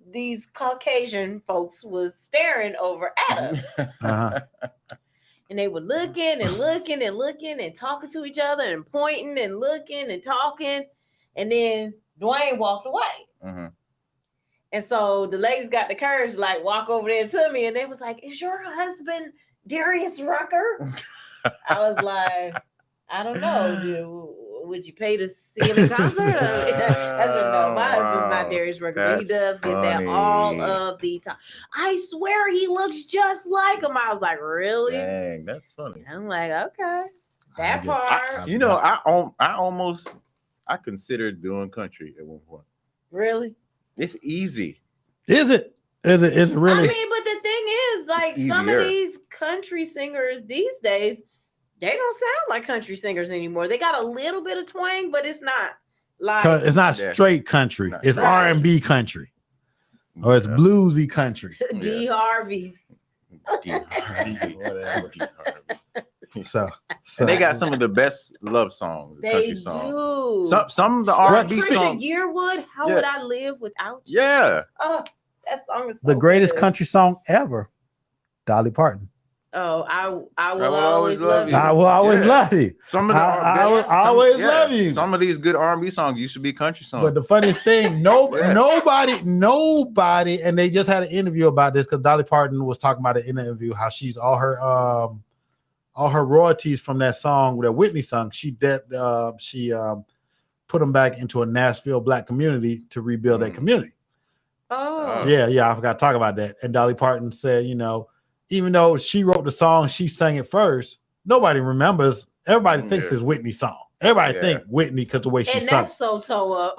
these Caucasian folks was staring over at us. And they were looking and looking and looking and talking to each other and pointing and looking and talking. And then Dwayne walked away. Mm-hmm. And so the ladies got the courage to like walk over there to me. And they was like, is your husband Darius Rucker? I was like, I don't know. Would you pay to see him in concert? I said, no, my husband's not Darius Rucker. But he does get that all of the time. I swear he looks just like him. I was like, really? Dang, that's funny. I'm like, okay. That part. I considered doing country at one point. Really? It's easy. Is it? Is it really? I mean, but the thing is, like some of these country singers these days, they don't sound like country singers anymore. They got a little bit of twang, but it's not like it's not straight country. It's R&B country, or it's bluesy country. D. Harvey. D. Harvey. Whatever. D. Harvey. So and they got some of the best love songs. They country do. Songs. Some of the R&B songs. Yearwood, How Would I Live Without You? Yeah. Oh, that song is so the greatest good. country song ever. Dolly Parton. Oh, I will always love you. I will always love you. Some of the I will always love you. Some of these good R&B songs used to be country songs. But the funniest thing, nobody, and they just had an interview about this because Dolly Parton was talking about it in an interview how she's all her royalties from that song that Whitney sung. She put them back into a Nashville Black community to rebuild that community. Oh, yeah, I forgot to talk about that. And Dolly Parton said, even though she wrote the song, she sang it first. Nobody remembers. Everybody thinks it's Whitney's song. Everybody think Whitney because the way she sung. That's so toe up.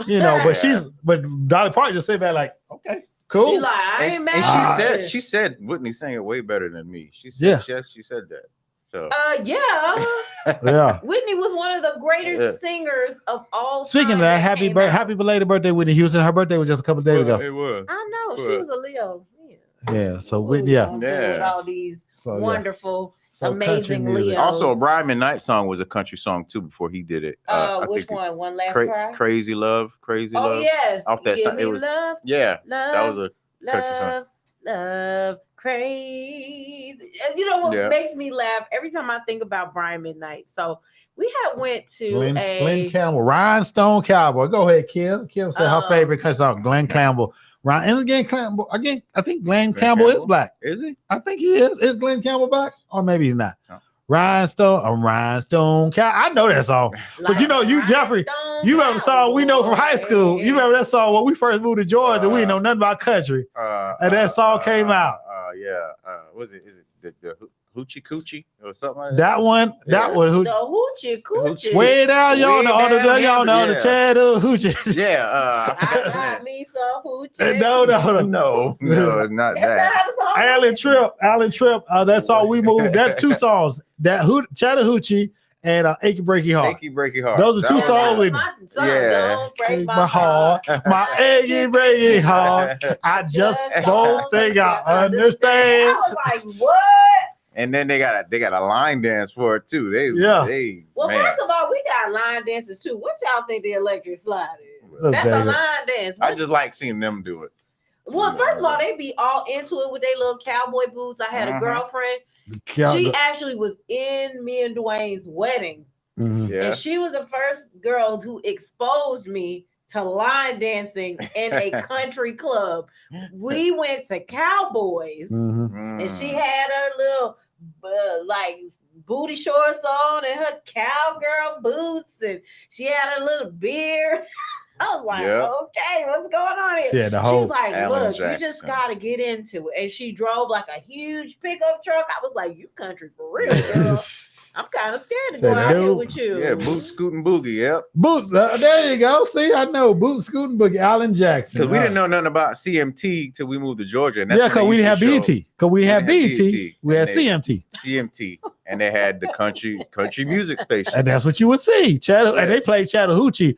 But Dolly Parton just said that like, okay, cool. She like, I ain't mad. And she said Whitney sang it way better than me. She said she said that. So yeah. Whitney was one of the greatest singers of all time. Speaking of that, happy belated birthday, Whitney Houston. Her birthday was just a couple of days ago. It was. I know she was a Leo. Yeah, so Whitney, with all these wonderful, amazing Leos. Also, a Brian McKnight song was a country song too before he did it. Which one? One Last Cry? Crazy Love. Oh yes. Off that song, it was love. Yeah, that was a country song. Love, crazy. You know what makes me laugh every time I think about Brian McKnight? So we had went to Glenn Campbell, Rhinestone Cowboy. Go ahead, Kim. Kim said her favorite country song, Glenn Campbell. And again, I think Glenn Campbell is black. Is he? I think he is. Is Glenn Campbell black? Or maybe he's not. No. Rhinestone Cowboy. I know that song. But you, Jeffrey, you have a song we know from high school. You remember that song when we first moved to Georgia, we didn't know nothing about country. And that song came out. Was it? Is it the Hoochie Coochie or something like that? That one. The Hoochie Coochie. Way down, y'all know the Chattahoochee. I got me some Hoochie. No, not that. Alan Tripp. That song we moved. That two songs. That Chattahoochee and Achy Breaky Heart. Achy Breaky Heart. Those are two songs. Don't break my heart. My achy breaky heart. I just don't think I understand. I was like, what? And then they got a line dance for it too. First of all, we got line dances too. What y'all think the electric slide is? That's a line dance. I just like seeing them do it. Well, first of all, they be all into it with their little cowboy boots. I had a girlfriend. She actually was in me and Dwayne's wedding. Mm-hmm. And she was the first girl who exposed me to line dancing in a country club. We went to Cowboys and she had her little like booty shorts on and her cowgirl boots and she had her little beard. I was like, okay, what's going on here? She was like, look, you just got to get into it. And she drove like a huge pickup truck. I was like, you country for real, girl. I'm kind of scared to go out here with you. Yeah, Boot, Scoot, and Boogie, yep. Boots, there you go. See, I know. Boot, Scoot, and Boogie, Alan Jackson. Because we didn't know nothing about CMT till we moved to Georgia. And because we didn't have BET. Because we had BET. We had CMT. CMT. And they had the country music station. And that's what you would see. And they played Chattahoochee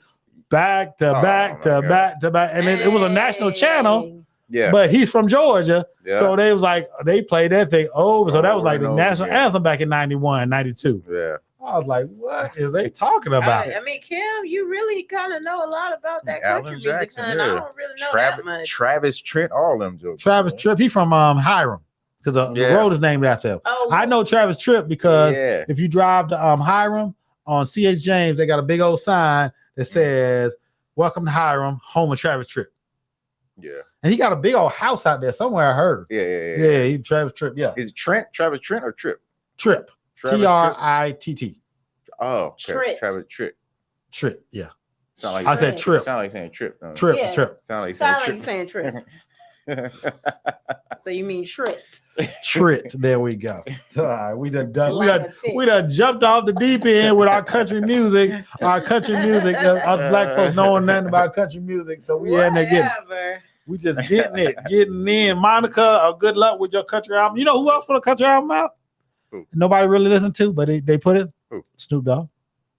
back to back to back to back. And it was a national channel. Yeah, but he's from Georgia, so they was like they played that thing over. So that was like the national anthem back in 91, 92. Yeah, I was like, what is they talking about? I mean, Kim, you really kind of know a lot about that country music. I don't really know that much. Travis Tritt, all them jokes. Travis Tritt, he from Hiram. because the road is named after him. Oh, I know Travis Tripp because if you drive to Hiram on C.H. James, they got a big old sign that says, "Welcome to Hiram, home of Travis Tripp." Yeah. And he got a big old house out there somewhere, I heard. Yeah. He Travis Tripp, yeah. Is it Travis Trent or Tripp? Tripp. Tritt. Oh, okay. Travis Tripp. Tripp, yeah. Like I said Tripp. Sound like saying Tripp. Tripp. Sound like saying Tripp. So you mean Tritt? Tritt. There we go. All right, we done jumped off the deep end with our country music. Us black folks knowing nothing about country music, so we in there we just getting in. Monica, good luck with your country album. You know who else put a country album out? Who? Nobody really listened to, but they put it. Who? Snoop Dogg.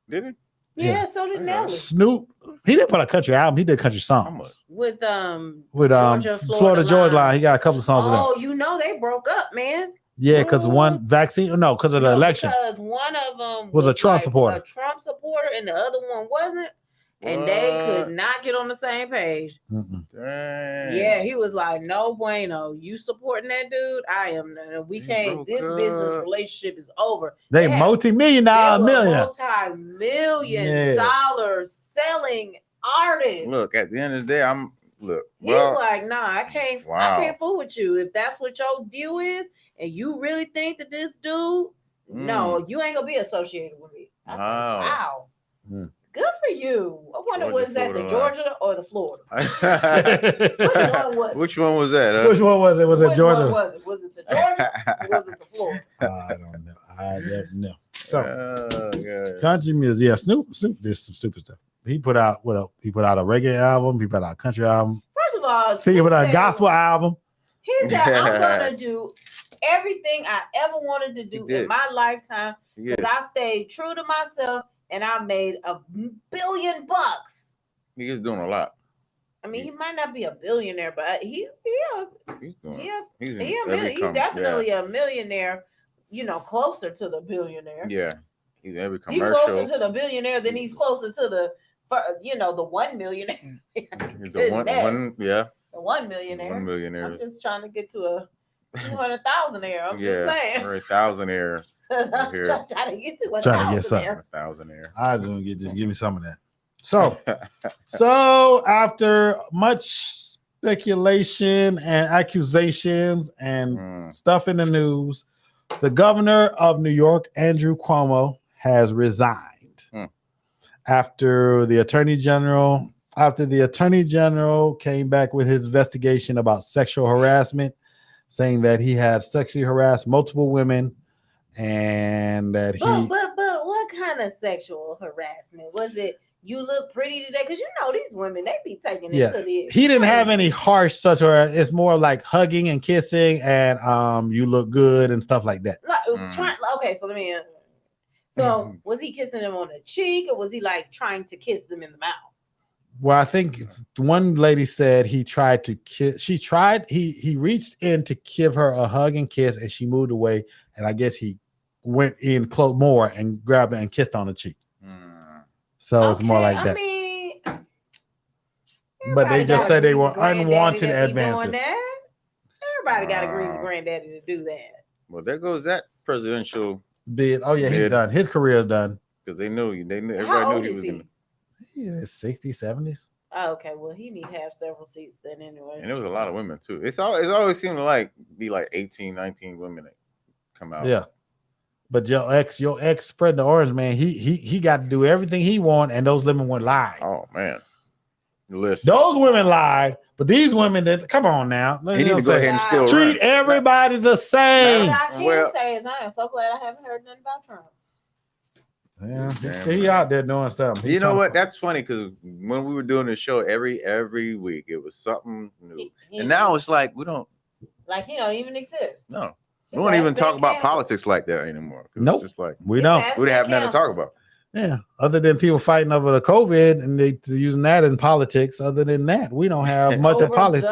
Did he? Yeah, so did Nelly. Snoop. He didn't put a country album. He did country songs. With Florida Georgia Line. He got a couple of songs with them. Oh, you know they broke up, man. Yeah, because one vaccine. No, because of the election. Because one of them was a Trump supporter. A Trump supporter, and the other one wasn't. And they could not get on the same page. Yeah, he was like, "No bueno. You supporting that dude? I am. We can't. This business relationship is over." They multi-million-dollar multi-million dollar selling artists. Look, at the end of the day, he's like, "Nah, I can't. I can't fool with you. If that's what your view is, and you really think that this dude, no, you ain't gonna be associated with me." I said, wow. Good for you. I wonder, was that the Georgia or the Florida? Which one was that? Huh? Which one was it? Was it Georgia? Was it the Georgia or was it the Florida? I don't know. So, country music. Yeah, Snoop did some stupid stuff. He put out He put out a reggae album. He put out a country album. First of all, he put out a gospel album. He said, "I'm gonna do everything I ever wanted to do in my lifetime because I stayed true to myself." And I made $1 billion. He's doing a lot. I mean, he might not be a billionaire, but he's definitely a millionaire. You know, closer to the billionaire. Yeah, he's every commercial. He's closer to the billionaire than he's closer to the 1 millionaire. The 1 millionaire. 1 millionaire. I'm just trying to get to a 200,000-aire. I'm just saying. Or 1,000-aire. Trying to get to 1,000-aire. I was gonna just give me some of that. So after much speculation and accusations and stuff in the news, the governor of New York, Andrew Cuomo, has resigned after the attorney general came back with his investigation about sexual harassment, saying that he had sexually harassed multiple women. And that but what kind of sexual harassment was it? You look pretty today, because these women, they be taking it to the. He didn't have any harsh such, or it's more like hugging and kissing, and you look good and stuff like that. Okay, so let me. So was he kissing them on the cheek, or was he like trying to kiss them in the mouth? Well, I think one lady said he tried to kiss. He reached in to give her a hug and kiss, and she moved away. And I guess he went in close more and grabbed her and kissed on the cheek. So it's more like that. But they just said they were unwanted advances. Everybody got a greasy granddaddy to do that. Well, there goes that presidential bid. Oh yeah, he's done. His career is done. Because they knew. How everybody old knew he was in his 60s, 70s. Oh, okay, well, he need to have several seats then anyway. And there was a lot of women too. It's always seemed to be 18, 19 women that come out. Yeah. But your ex spread the orange, man. He got to do everything he want, and those women would lie. Oh man. Listen. Those women lied, but these women that come on now. He need to go ahead and still treat everybody the same. What I can say is I am so glad I haven't heard nothing about Trump. Yeah, he out there doing something. You know what? That's funny because when we were doing the show every week, it was something new, and now it's like we don't. Like he don't even exist. No, we don't even talk about politics like that anymore. Nope, just like we don't. We have nothing to talk about. Yeah, other than people fighting over the COVID and they using that in politics. Other than that, we don't have much of politics.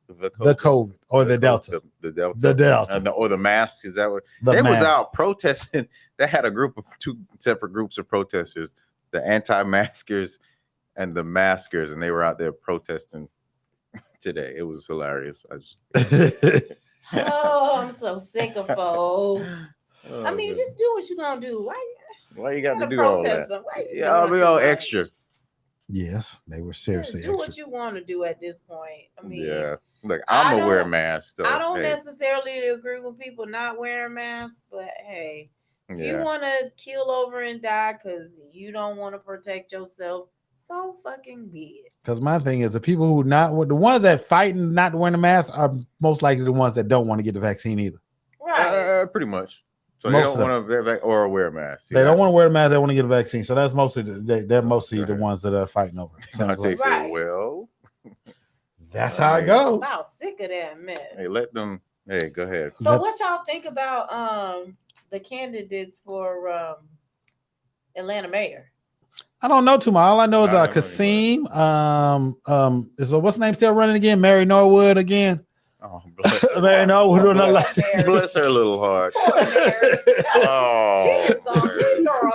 The COVID or the Delta. The Delta. The Delta. Or the mask. Is that what? They was out protesting. They had a group of two separate groups of protesters, the anti-maskers and the maskers, and they were out there protesting today. It was hilarious. Oh, I'm so sick of folks. I mean, just do what you're gonna do. Why you got to do all that? Yeah, I'll be all extra. Yes, they were seriously do extra. what you want to do at this point. I mean, yeah. Look, I'm gonna wear a mask. So, I don't necessarily agree with people not wearing masks, but hey, if you want to kill over and die because you don't want to protect yourself, so fucking be it. Because my thing is, the people who the ones that fighting not wearing a mask are most likely the ones that don't want to get the vaccine either. Right. Pretty much. So they don't want to or wear a mask. They don't want to wear a mask. They want to get a vaccine. So that's mostly they're mostly the ones that are fighting over. Well, that's how it goes. I'm sick of that mess. Hey, let them. Hey, go ahead. So what y'all think about the candidates for Atlanta mayor? I don't know too much. All I know is Kasim. Is what's the name still running again? Mary Norwood again. Oh, bless her. Mary Norwood. Bless her little heart. Oh,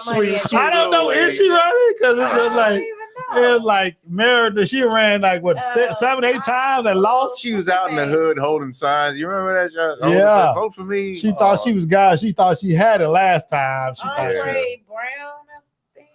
sweet. I don't know. Is she running? Because it's just like. It's like Mary, she ran like 7, 8 times and lost. She was out in the hood holding signs. You remember that? Yeah. Vote for me. She thought she was God. She thought she had it last time. Andre Brown, I think.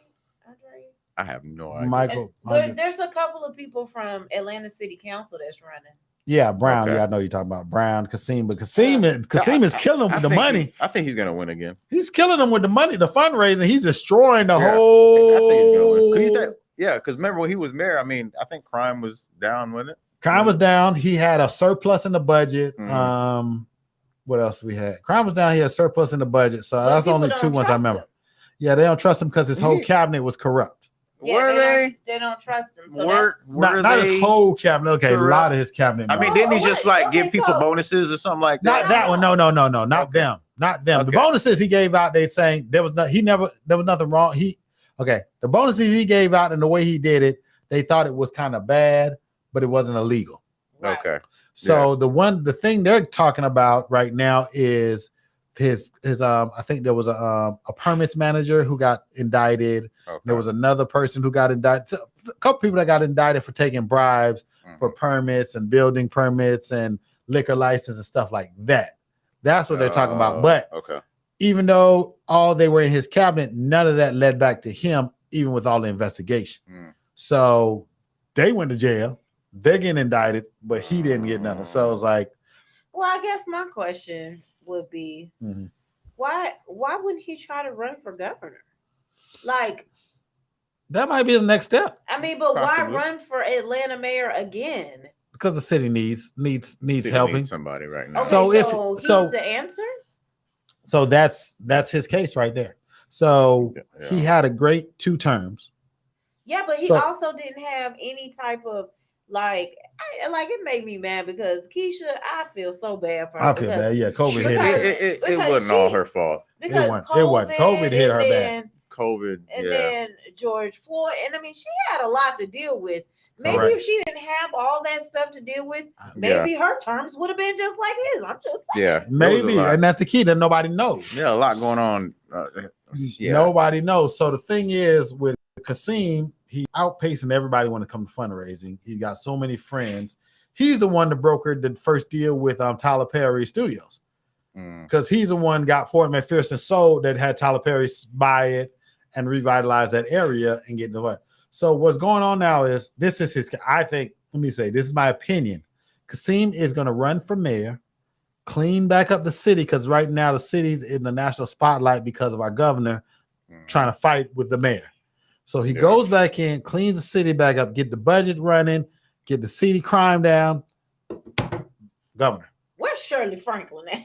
I have no idea. Michael. There's a couple of people from Atlanta City Council that's running. Yeah, Brown. Okay. Yeah, I know you're talking about Brown, Kasim, but Kasim is killing with the money. I think he's gonna win again. He's killing them with the money, the fundraising. He's destroying the whole. I think he's gonna win. Yeah, because remember when he was mayor, I mean, I think crime was down, wasn't it? Crime was down. He had a surplus in the budget. Mm-hmm. What else we had? Crime was down. He had a surplus in the budget. So that's only 2 ones I remember. Yeah, they don't trust him because his whole cabinet was corrupt. Yeah, were they? They don't trust him. So not his whole cabinet. Okay, corrupt? A lot of his cabinet. I mean, didn't he just give people bonuses or something like that? Not that one. No. Not them. Not them. Okay. The bonuses he gave out, they saying there was nothing wrong. The bonuses he gave out and the way he did it, they thought it was kind of bad, but it wasn't illegal. Right. Okay. So the thing they're talking about right now is his I think there was a permits manager who got indicted. Okay. There was another person who got indicted. A couple people that got indicted for taking bribes for permits and building permits and liquor license and stuff like that. That's what they're talking about. But even though all they were in his cabinet, none of that led back to him, even with all the investigation. So they went to jail. They're getting indicted, but he didn't get nothing. So it's like, well, I guess my question would be, why wouldn't he try to run for governor? Like, that might be his next step. I mean, but possibly. Why run for Atlanta mayor again? Because the city needs helping. Needs somebody right now. Okay, so he's the answer. So that's his case right there. So he had a great 2 terms. Yeah, but he also didn't have any type of it made me mad because Keisha, I feel so bad for her. I feel bad. Yeah, COVID hit it wasn't all her fault. Because it wasn't. COVID hit her bad. COVID. And then George Floyd. And I mean, she had a lot to deal with. Maybe if she didn't have all that stuff to deal with, maybe her terms would have been just like his. I'm just saying. Yeah, maybe. And that's the key that nobody knows. Yeah, a lot going on. Nobody knows. So the thing is with Kasim, he outpacing everybody when it comes to fundraising. He got so many friends. He's the one that brokered the first deal with Tyler Perry Studios. Because he's the one got Fort McPherson sold that had Tyler Perry buy it and revitalize that area and get the what. So what's going on now is this is my opinion. Kasim is going to run for mayor, clean back up the city because right now the city's in the national spotlight because of our governor trying to fight with the mayor. So he goes back in, cleans the city back up, get the budget running, get the city crime down. Governor. Where's Shirley Franklin at?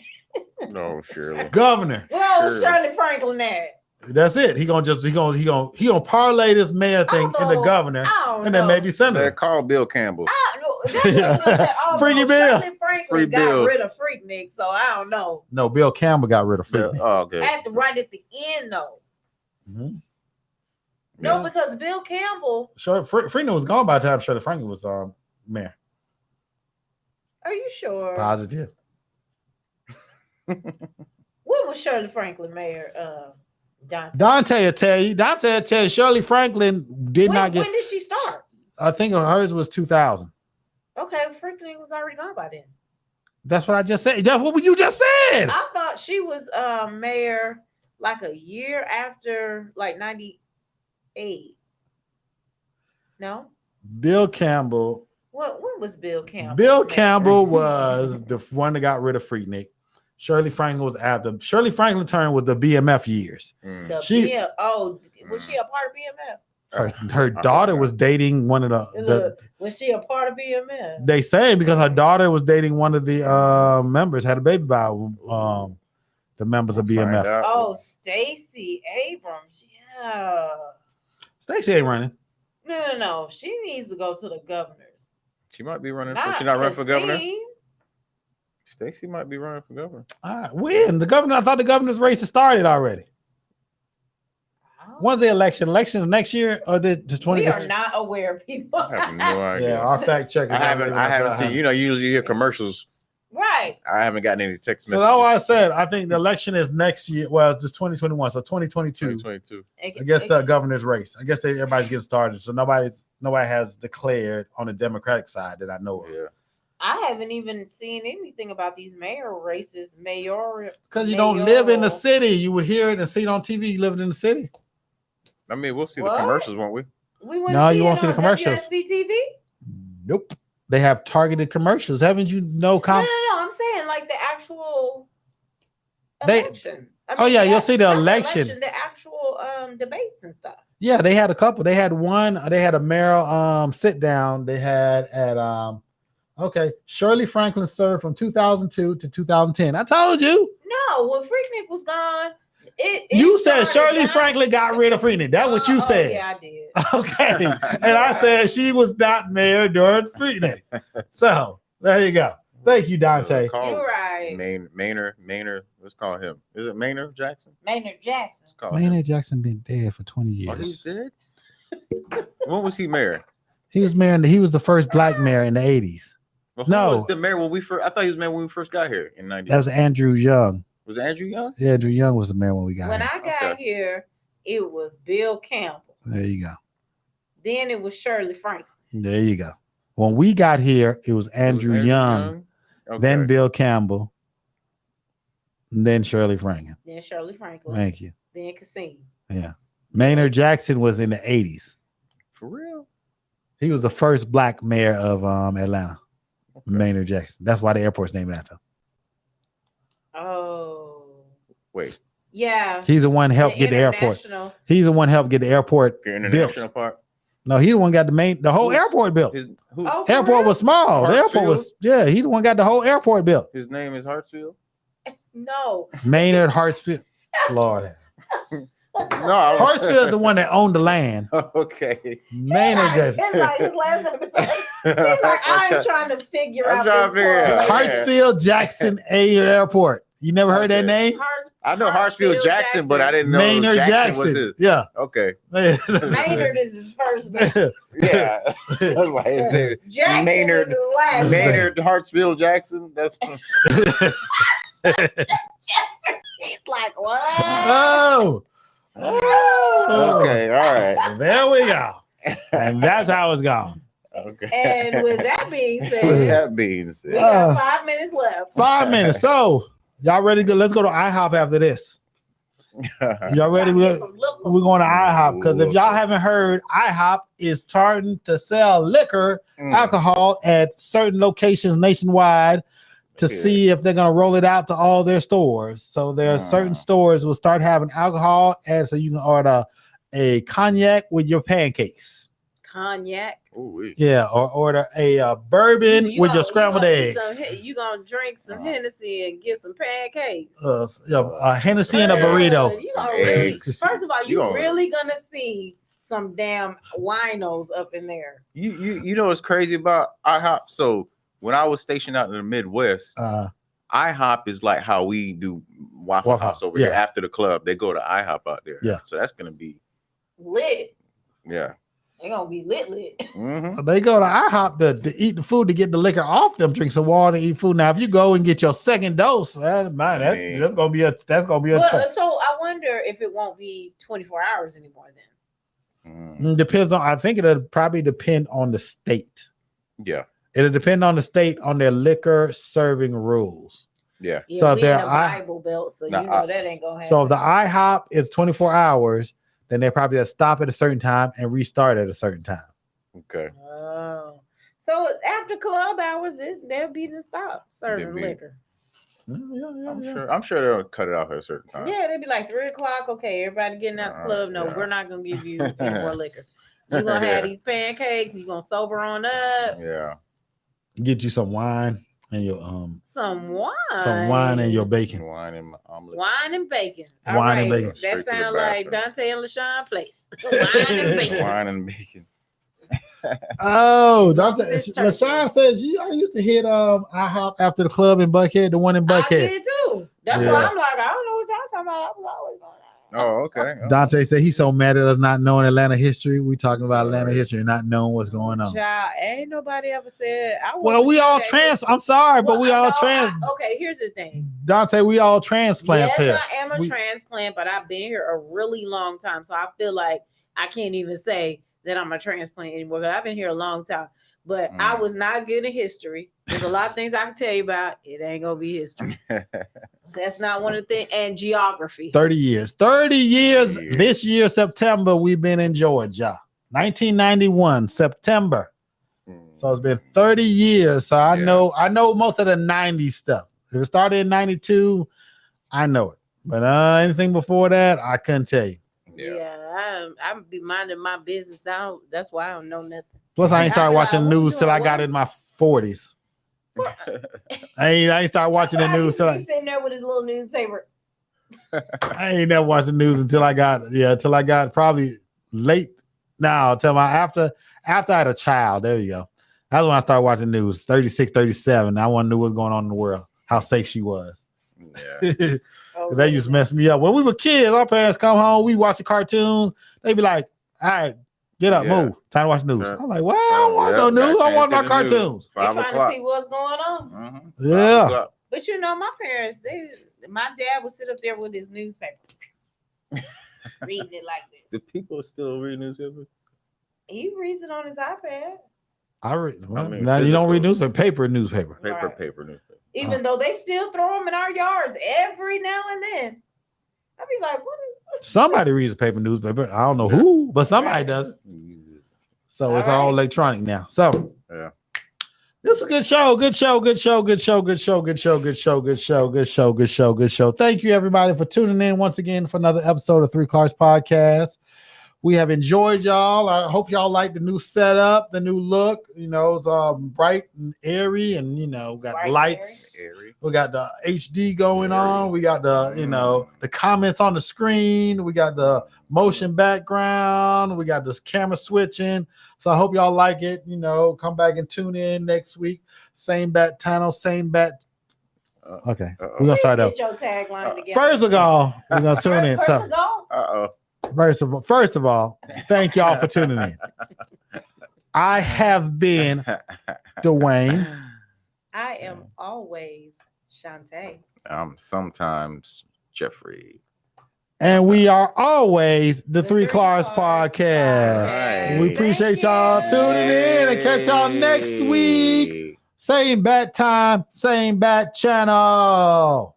No, Shirley. Governor. Where's Shirley Franklin at? That's it. He gonna parlay this mayor thing into governor, and then maybe senator. They call Bill Campbell. Freaky Bill. Free Bill got rid of Freaknik, so I don't know. No, Bill Campbell got rid of Freaknik. Oh, okay. At the end though. No, because Bill Campbell. Freaknik was gone by the time Shirley Franklin was mayor. Are you sure? Positive. When was Shirley Franklin mayor? Dante will tell you. Shirley Franklin did not get. When did she start? I think hers was 2000. Okay, Franklin was already gone by then. That's what I just said. That's what you just said. I thought she was mayor like a year after, like 98. No? Bill Campbell. When was Bill Campbell? Bill Campbell was the one that got rid of Freaknik. Shirley Franklin was after. Shirley Franklin turned with the BMF years. Was she a part of BMF? Her daughter was dating one of the was she a part of BMF? They say because her daughter was dating one of the members, had a baby by the members of BMF. Oh, Stacey Abrams. Yeah. Stacey ain't running. No. She needs to go to the governors. She might be running. She's not running for governor. Stacey might be running for governor. When? The governor? I thought the governor's race has started already. When's the election? Elections next year or the 20? We are not aware, people. I have no idea. Yeah, our fact checkers. I haven't seen. Usually you hear commercials. Right. I haven't gotten any text messages. So that's why I said I think the election is next year. Well, it's just 2021. So 2022. I guess the governor's race. I guess everybody's getting started. So nobody has declared on the Democratic side that I know of. Yeah. I haven't even seen anything about these mayoral races. Because you don't live in the city. You would hear it and see it on TV. You live in the city. I mean, we'll see the commercials, won't we? No, you won't see the commercials. WSB-TV? Nope. They have targeted commercials. Haven't you No, I'm saying like the actual election. You'll see the election. The actual debates and stuff. Yeah, they had a couple. They had one. They had a mayoral sit down. They had at Shirley Franklin served from 2002 to 2010. I told you. No, when Freaknik was gone. You said Shirley Franklin got rid of Freaknik. That's what you said. Yeah, I did. Okay. And I said she was not mayor during Freaknik. So there you go. Thank you, Dante. You're right. Maynard. Let's call him. Is it Maynard Jackson? Maynard Jackson. Maynard Jackson been dead for 20 years. Oh, he's dead? When was he mayor? He was mayor. He was the first black mayor in the 80s. Well, who was the mayor when we first? I thought he was mayor when we first got here in 90. That was Andrew Young. Was it Andrew Young? Yeah, Andrew Young was the mayor when we got here. When I got here, it was Bill Campbell. There you go. Then it was Shirley Franklin. There you go. When we got here, it was Andrew Young. Okay. Then Bill Campbell. And then Shirley Franklin. Thank you. Then Cassine. Yeah. Maynard Jackson was in the 80s. For real? He was the first black mayor of Atlanta. Okay. Maynard Jackson. That's why the airport's named after him. Oh. Wait. Yeah. He's the one helped get the airport. He's the one helped get the airport built. Part? No, he the one got the whole airport built. Airport was small. The airport was he the one got the whole airport built. His name is Hartsfield? No. Maynard Hartsfield. Lord. No, Hartsfield is the one that owned the land. Okay. Maynard Jackson. It's like his last name. He's like, I'm trying to figure out Hartsfield Jackson Airport. You never heard that name? I know Hartsfield Jackson, but I didn't know Maynard Jackson was his. Yeah. Okay. Maynard is his first name. Yeah. Jackson Maynard. Is his last Maynard Hartsfield Jackson. That's. He's like, what? Oh. Okay. All right. There we go. And that's how it's gone. Okay. And with that being said, we got 5 minutes left. 5 minutes. So y'all ready to go? Let's go to IHOP after this. Y'all ready? We're going to IHOP because if y'all haven't heard, IHOP is starting to sell liquor, alcohol at certain locations nationwide to see if they're going to roll it out to all their stores. So there are certain stores will start having alcohol, and so you can order a cognac with your pancakes. Cognac? Ooh, yeah, or order a bourbon with your scrambled eggs. You gonna drink some Hennessy and get some pancakes. A Hennessy and a burrito. First of all, you're really gonna see some damn winos up in there. You know what's crazy about IHOP? So when I was stationed out in the Midwest, IHOP is like how we do Waffle House over here after the club. They go to IHOP out there. Yeah. So that's gonna be lit. Yeah. They're gonna be lit. Mm-hmm. They go to IHOP to eat the food to get the liquor off them, drink some water, eat food. Now, if you go and get your second dose, that's gonna be a choice. So I wonder if it won't be 24 hours anymore then. Depends on. I think it'll probably depend on the state. Yeah. It'll depend on the state on their liquor serving rules. Yeah. So if they're Bible Belt, so that ain't gonna happen. So if the IHOP is 24 hours, then they probably just stop at a certain time and restart at a certain time. Okay. Oh. So after club hours, they'll be to stop serving liquor. Yeah. I'm sure they'll cut it off at a certain time. Yeah, they'll be like 3:00. Okay, everybody getting out the club. No, we're not gonna give you any more liquor. You're gonna have these pancakes. You're gonna sober on up. Yeah. Get you some wine and your some wine and your bacon. Wine and omelet. Wine and bacon. And bacon. That sounds like Dante and LaShawn place. Wine and bacon. Wine and bacon. Oh, Dante. LaShawn says I used to hit IHOP after the club in Buckhead, the one in Buckhead. I did too. That's why I'm like, I don't know what y'all talking about. I was always going out. Oh, okay. Dante said he's so mad at us not knowing Atlanta history. We talking about Atlanta history and not knowing what's going on. Child, ain't nobody ever said. We all I'm sorry, but we all trans. Okay, here's the thing. Dante, we all transplants here. Yes, I am a transplant, but I've been here a really long time. So I feel like I can't even say that I'm a transplant anymore. I've been here a long time. But I was not good at history. There's a lot of things I can tell you about. It ain't gonna be history. That's not one of the things. And geography. 30 years. 30 years. This year, September, we've been in Georgia. 1991, September. So it's been 30 years. So I know most of the 90s stuff. If it started in 92, I know it. But anything before that, I couldn't tell you. Yeah, I'm be minding my business now. That's why I don't know nothing. Plus, I ain't started watching the news till I got in my 40s. I ain't started watching the news till I sitting there with his little newspaper. I ain't never watched the news until I got probably late now. After I had a child. There you go. That's when I started watching the news. 36, 37. I want to know what's going on in the world. How safe she was. Yeah. Because that used to mess me up. When we were kids, our parents come home, we watch a cartoon. They be like, all right, get up, move. Time to watch the news. I'm like, well, I don't want no news. I want my cartoons. They're trying to see what's going on. Mm-hmm. Yeah. But my parents, my dad would sit up there with his newspaper. Reading it like this. Do people still read newspapers? He reads it on his iPad. I read. Well, now you don't read newspaper. Paper newspaper. Newspaper. Even though they still throw them in our yards every now and then. I'd be like, what? Somebody reads a paper newspaper. I don't know who, but somebody does it. So it's all electronic now. So this is a good show. Good show. Thank you, everybody, for tuning in once again for another episode of Three Clarks Podcast. We have enjoyed y'all. I hope y'all like the new setup, the new look. It's bright and airy, and got bright, lights. Airy. We got the HD going on. We got the the comments on the screen. We got the motion background. We got this camera switching. So I hope y'all like it. Come back and tune in next week. Same bat channel, same bat. Okay, we're gonna start out. First of all, we're gonna tune in. First of all, thank y'all for tuning in. I have been Dwayne. I am always Shantae. I'm sometimes Jeffrey. And we are always the Three Clarks Podcast. We appreciate y'all tuning in and catch y'all next week. Same bat time, same bat channel.